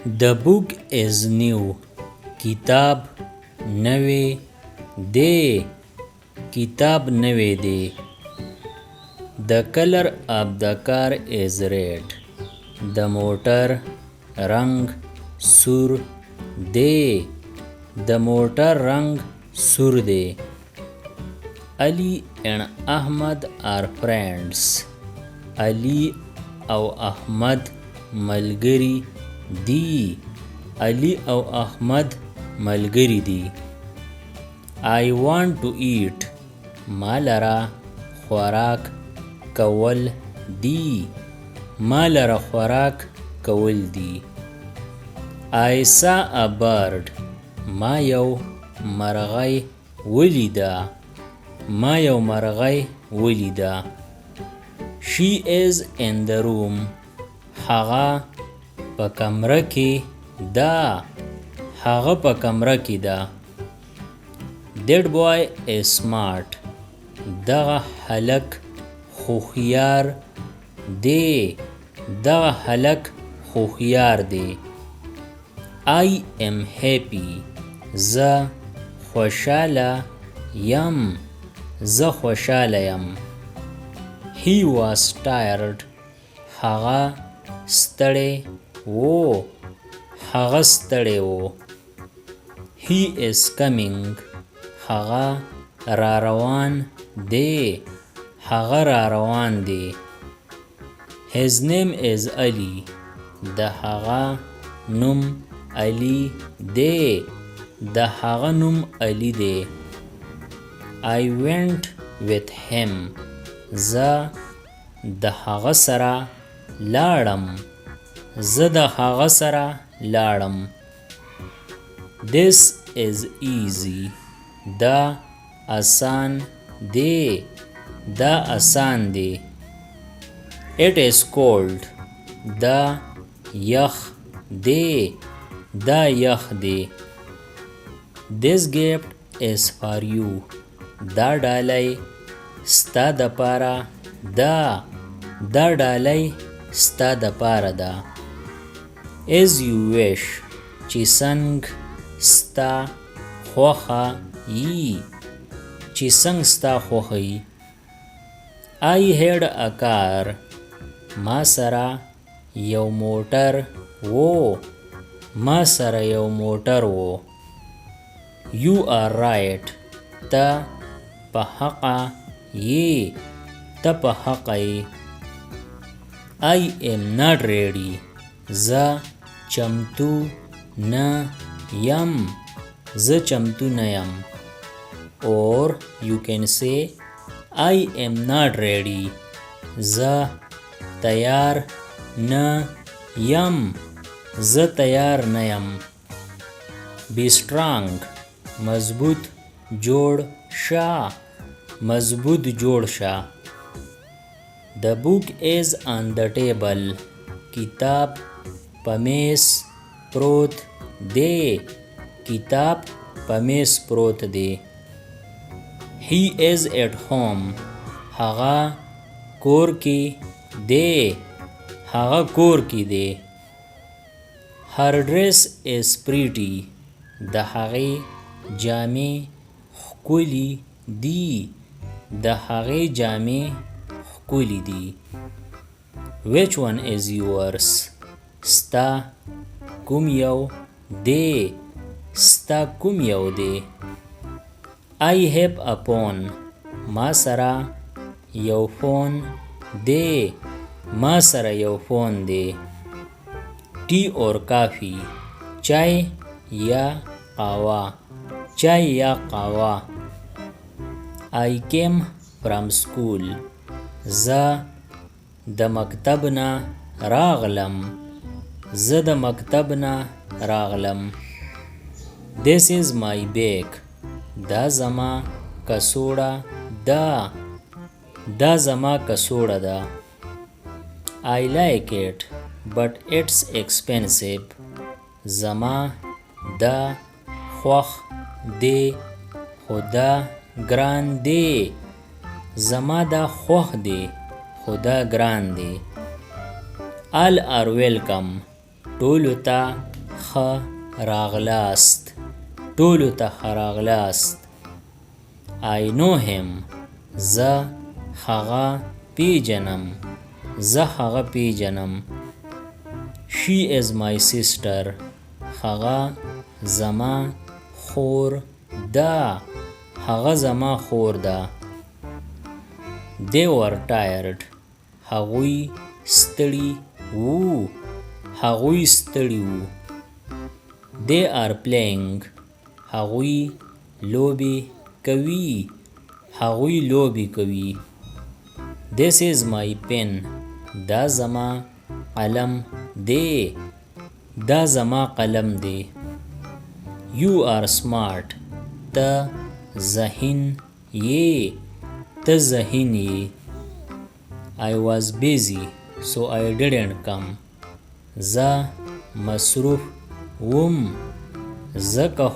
The book is new. किताब नवे दे. किताब नवे दे. The color of the car is red. The motor रंग सुर दे. The motor रंग सुर दे. Ali and Ahmad are friends. Ali او احمد ملګری دی. Ali او احمد ملګری دی. I want to eat. ما لره خوراک کول دی. ما لره خوراک کول دی. I saw a bird. ما یو مرغی ولیده. ما یو مرغی ولیده. She is in the room. هغه په کمره کې ده. هغه په کمره کې ده. That boy is smart. دغه هلک هوښیار دی. دغه هلک هوښیار دی. I am happy. زه خوشاله یم. زه خوشاله یم. He was tired. هغه ستړی و. هغه ستړی و. He is coming. هغه را روان دی. هغه را روان دی. His name is Ali. د هغه نوم علی دی. د هغه نوم علی دی. I went with him. زه د هغه سره لاړم. زه د هغه سره لاړم. This is easy. دا آسان دی. دا آسان دی. It is cold. دا یخ دی. دا یخ دی. This gift is for you. دا ډالۍ ستا د پاره ده. دا ډالۍ ستا د پاره ده. As you wish. چې څنګ ستا خوښه یي. چې څنګ ستا خوښه یي. I had a car. ما سره یو موټر و. ما سره یو موټر و. You are right. ته په حقه یې. ته په حقه یې. I am not ready. زه چمتو نه یم. زه چمتو نه یم. Or you can say I am not ready. زه تیار نه یم. زه تیار نه یم. Be strong. مضبوط جوړ شه. مضبوط جوړ شه. The book is on the table. کتاب په میز پروت دی. کتاب په میز پروت دی. He is at home. هغه کور کې دی. هغه کور کې دی. Her dress is pretty. د هغې جامې ښکلي دي. د هغې جامې ښکلي دي. Which one is yours? ستا کوم یو دی. ستا کوم یو دی. I have a phone. ما سره یو فون دی. ما سره یو فون دی. Tea or coffee. چای یا قهوه. چای یا قهوه. I came from school. زه د مکتب نه راغلم. زه د مکتب نه راغلم. This is my bag. دا زما کڅوړه ده. دا زما کڅوړه ده. I like it but it's expensive. زما دا خوښ دی خو دا ګران دی. زما دا خوښ دی خو دا ګران دی. All are welcome. ټولو ته راغلاست ټولو ته راغلاست I know him زه هغه پیژنم She is my sister هغه زما خور ده They were tired هغوی ستړي وو They are playing هغوی لوبې کوي This is my pen دا زما قلم دی You are smart ته ذهین یې I was busy so I didn't come زه مصروف وم ځکه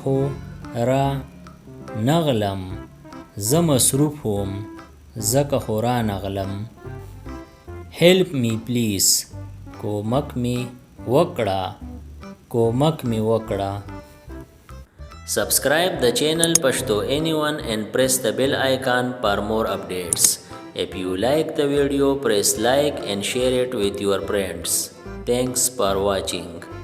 خو را نغلم Help me please کومک می وکړه Subscribe the channel Pashto Anyone and press the bell icon for more updates. If you like the video, press like and share it with your friends. Thanks for watching.